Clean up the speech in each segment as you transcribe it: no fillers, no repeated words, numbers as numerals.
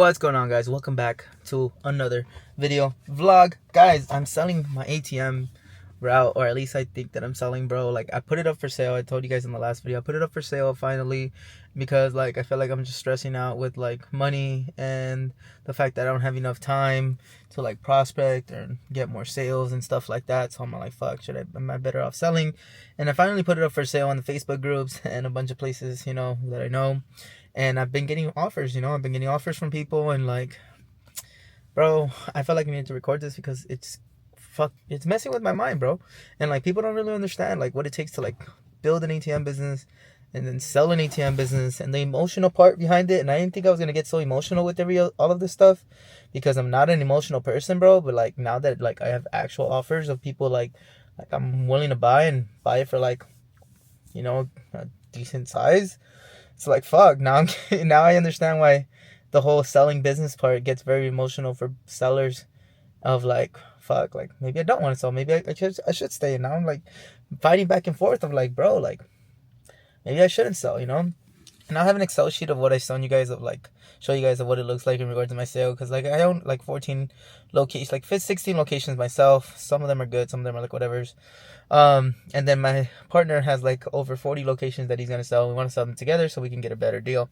What's going on, guys? Welcome back to another video vlog. Guys, I'm selling my ATM route, or at least I think that I'm selling, bro. Like, I put it up for sale. I told you guys in the last video, I put it up for sale finally because like I feel like I'm just stressing out with like money and the fact that I don't have enough time to like prospect and get more sales and stuff like that. So I'm like, fuck, am I better off selling? And I finally put it up for sale on the Facebook groups and a bunch of places, that I know. And I've been getting offers, I've been getting offers from people, and like, bro, I felt like I needed to record this because it's messing with my mind, bro. And like, people don't really understand like what it takes to like build an ATM business and then sell an ATM business and the emotional part behind it. And I didn't think I was gonna get so emotional with all of this stuff because I'm not an emotional person, bro. But like, now that like I have actual offers of people like I'm willing to buy it for like, a decent size. It's like, fuck, now I understand why the whole selling business part gets very emotional for sellers of like, fuck, like maybe I don't want to sell, maybe I should stay. And now I'm like fighting back and forth of like, bro, like maybe I shouldn't sell, And I have an Excel sheet of what I show you guys of what it looks like in regards to my sale, because like I own like 14 locations, like 16 locations myself. Some of them are good, some of them are like whatever's. And then my partner has like over 40 locations that he's gonna sell. We want to sell them together so we can get a better deal.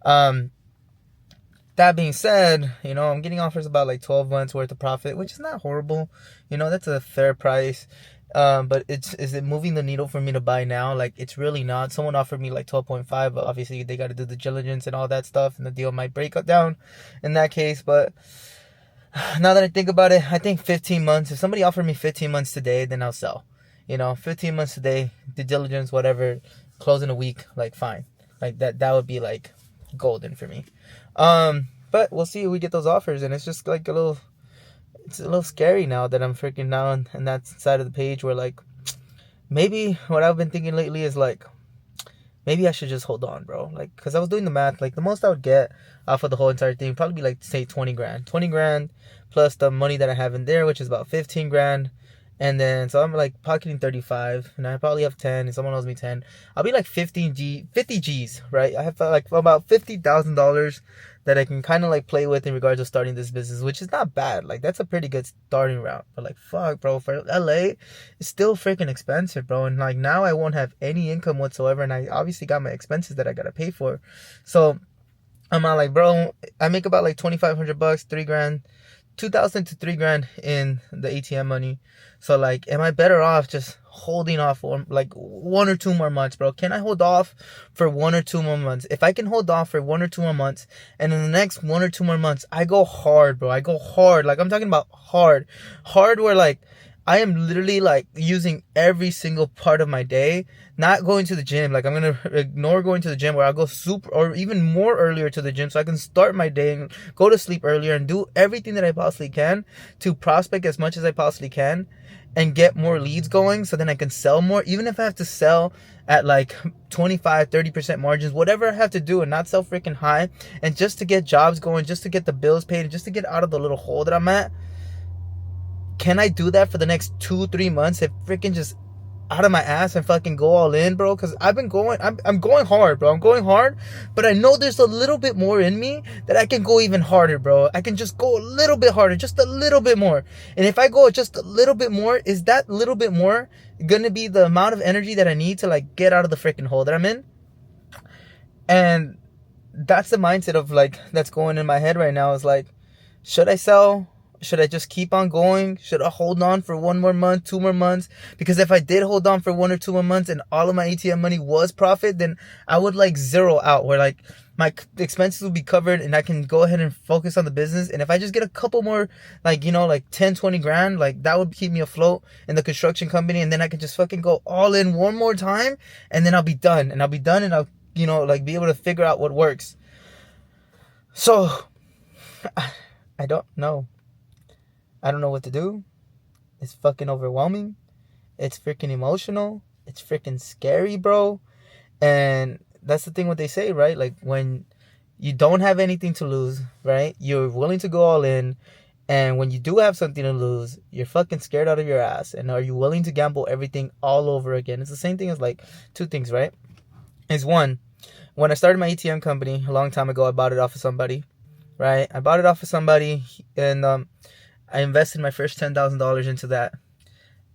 That being said, I'm getting offers about like 12 months worth of profit, which is not horrible. That's a fair price. But is it moving the needle for me to buy now? Like, it's really not. Someone offered me like 12.5, but obviously they got to do the diligence and all that stuff, and the deal might break down in that case. But now that I think about it, I think 15 months. If somebody offered me 15 months today, then I'll sell. 15 months today, the diligence, whatever, close in a week, like fine. Like that would be like golden for me. But we'll see if we get those offers, and it's just like it's a little scary now that I'm freaking now on that side of the page where like maybe what I've been thinking lately is like maybe I should just hold on, bro. Like, because I was doing the math, like the most I would get off of the whole entire thing probably be like, say, 20 grand plus the money that I have in there, which is about 15 grand. And then, so I'm like pocketing 35, and I probably have 10, and someone owes me 10. I'll be like 50 G's, right? I have like about $50,000 that I can kind of like play with in regards to starting this business, which is not bad. Like, that's a pretty good starting route. But like, fuck, bro, for LA, it's still freaking expensive, bro. And like, now I won't have any income whatsoever, and I obviously got my expenses that I gotta pay for. So I'm not like, bro, I make about like $2,500, $3 grand. 2,000 to 3 grand in the ATM money. So like, am I better off just holding off on like 1 or 2 more months, bro? Can I hold off for 1 or 2 more months? If I can hold off for 1 or 2 more months, and in the next 1 or 2 more months, I go hard, bro. I go hard. Like, I'm talking about hard where like I am literally like using every single part of my day, not going to the gym. Like, I'm going to ignore going to the gym, where I'll go super or even more earlier to the gym so I can start my day and go to sleep earlier and do everything that I possibly can to prospect as much as I possibly can and get more leads going, so then I can sell more, even if I have to sell at like 25-30% margins, whatever I have to do, and not sell freaking high, and just to get jobs going, just to get the bills paid, and just to get out of the little hole that I'm at. Can I do that for the next 2-3 months? If freaking just out of my ass and fucking go all in, bro? Because I'm going hard, bro. I'm going hard, but I know there's a little bit more in me that I can go even harder, bro. I can just go a little bit harder, just a little bit more. And if I go just a little bit more, is that little bit more gonna be the amount of energy that I need to like get out of the freaking hole that I'm in? And that's the mindset of like that's going in my head right now, is like, should I sell? Should I just keep on going? Should I hold on for 1 more month, 2 more months? Because if I did hold on for 1 or 2 more months and all of my ATM money was profit, then I would like zero out, where like my expenses will be covered and I can go ahead and focus on the business. And if I just get a couple more, like, like 10-20 grand, like that would keep me afloat in the construction company. And then I can just fucking go all in one more time, and then I'll be done. And I'll, like be able to figure out what works. So I don't know. I don't know what to do. It's fucking overwhelming. It's freaking emotional. It's freaking scary, bro. And that's the thing what they say, right? Like, when you don't have anything to lose, right? You're willing to go all in. And when you do have something to lose, you're fucking scared out of your ass. And are you willing to gamble everything all over again? It's the same thing as like 2 things, right? Is one, when I started my ATM company a long time ago, I bought it off of somebody. right? I bought it off of somebody, and I invested my first $10,000 into that.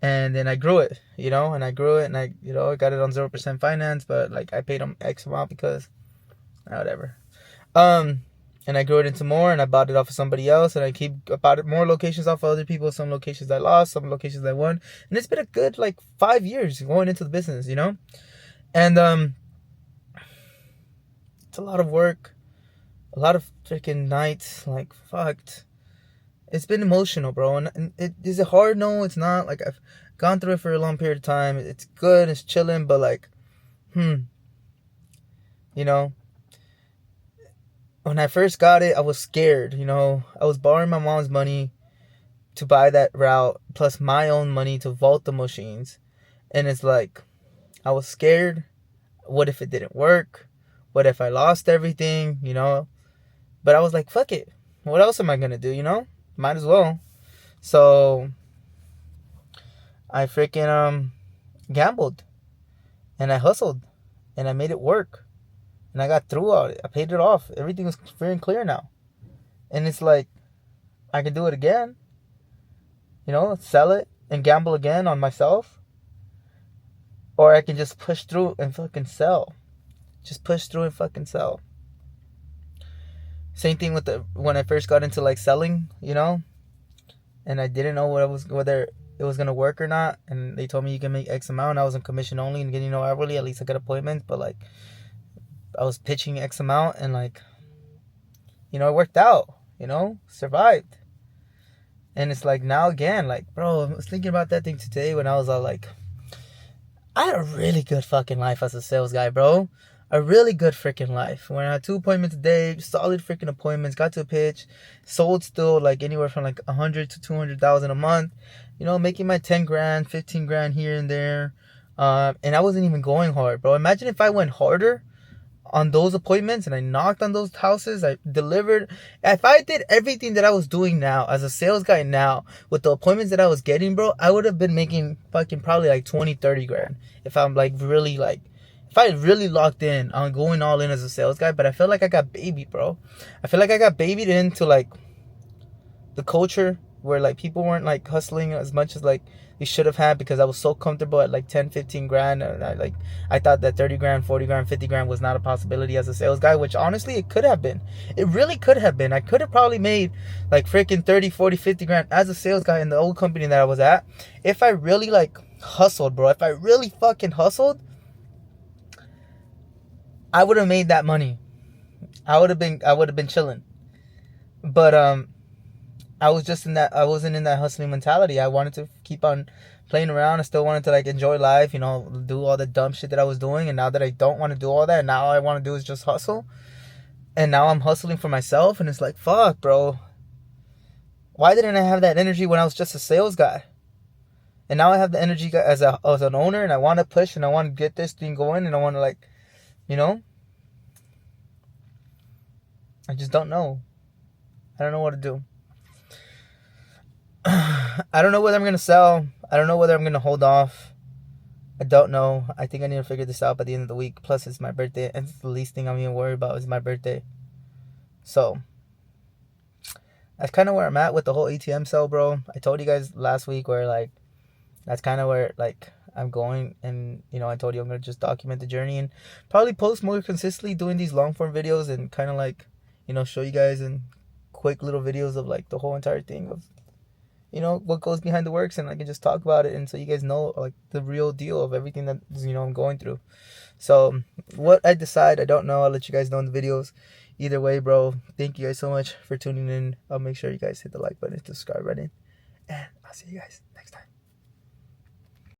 And then I grew it, and I grew it, and I got it on 0% finance, but like I paid them X amount because whatever. And I grew it into more, and I bought it off of somebody else, and I bought it more locations off of other people. Some locations I lost, some locations I won, and it's been a good like 5 years going into the business, and it's a lot of work, a lot of freaking nights, like fucked. It's been emotional, bro, and is it hard? No, it's not. Like I've gone through it for a long period of time. It's good, it's chilling, but like, when I first got it, I was scared. I was borrowing my mom's money to buy that route, plus my own money to vault the machines, and it's like, I was scared. What if it didn't work? What if I lost everything? But I was like, fuck it. What else am I gonna do? Might as well. So I freaking gambled, and I hustled, and I made it work, and I got through all it. I paid it off. Everything was free and clear now, and it's like I can do it again. Sell it and gamble again on myself, or I can just push through and fucking sell. Just push through and fucking sell. Same thing with when I first got into like selling, and I didn't know whether it was gonna work or not, and they told me you can make X amount. I was on commission only and getting no hourly. At least I got appointments, but like I was pitching X amount, and like it worked out. Survived. And it's like now again, like bro, I was thinking about that thing today when I was all like, I had a really good fucking life as a sales guy, bro. A really good freaking life. When I had 2 appointments a day, solid freaking appointments, got to a pitch, sold still like anywhere from like 100 to 200,000 a month. Making my 10 grand, 15 grand here and there. And I wasn't even going hard, bro. Imagine if I went harder on those appointments and I knocked on those houses, I delivered. If I did everything that I was doing now as a sales guy now with the appointments that I was getting, bro, I would have been making fucking probably like 20, 30 grand if I'm like really like, if I really locked in on going all in as a sales guy. But I feel like I got babied, bro. I feel like I got babied into like the culture where like people weren't like hustling as much as like they should have had, because I was so comfortable at like 10, 15 grand. And I thought that 30 grand, 40 grand, 50 grand was not a possibility as a sales guy, which honestly it could have been. It really could have been. I could have probably made like freaking 30, 40, 50 grand as a sales guy in the old company that I was at. If I really like hustled, bro. If I really fucking hustled, I would have made that money. I would have been chilling. But I wasn't in that hustling mentality. I wanted to keep on playing around. I still wanted to like enjoy life, do all the dumb shit that I was doing. And now that I don't want to do all that, and now all I want to do is just hustle. And now I'm hustling for myself, and it's like, fuck, bro. Why didn't I have that energy when I was just a sales guy? And now I have the energy as an owner, and I want to push, and I want to get this thing going, and I want to like, I just don't know. I don't know what to do. I don't know whether I'm going to sell. I don't know whether I'm going to hold off. I don't know. I think I need to figure this out by the end of the week. Plus, it's my birthday, and it's the least thing I'm even worried about is my birthday. So, that's kind of where I'm at with the whole ATM sale, bro. I told you guys last week where, like, that's kind of where, like, I'm going. And, I told you I'm going to just document the journey and probably post more consistently doing these long-form videos and kind of, like, show you guys in quick little videos of, like, the whole entire thing of, what goes behind the works, and I can just talk about it, and so you guys know like the real deal of everything that I'm going through. So what I decide, I don't know. I'll let you guys know in the videos. Either way, bro, thank you guys so much for tuning in. I'll make sure you guys hit the like button, hit the subscribe button, and I'll see you guys next time.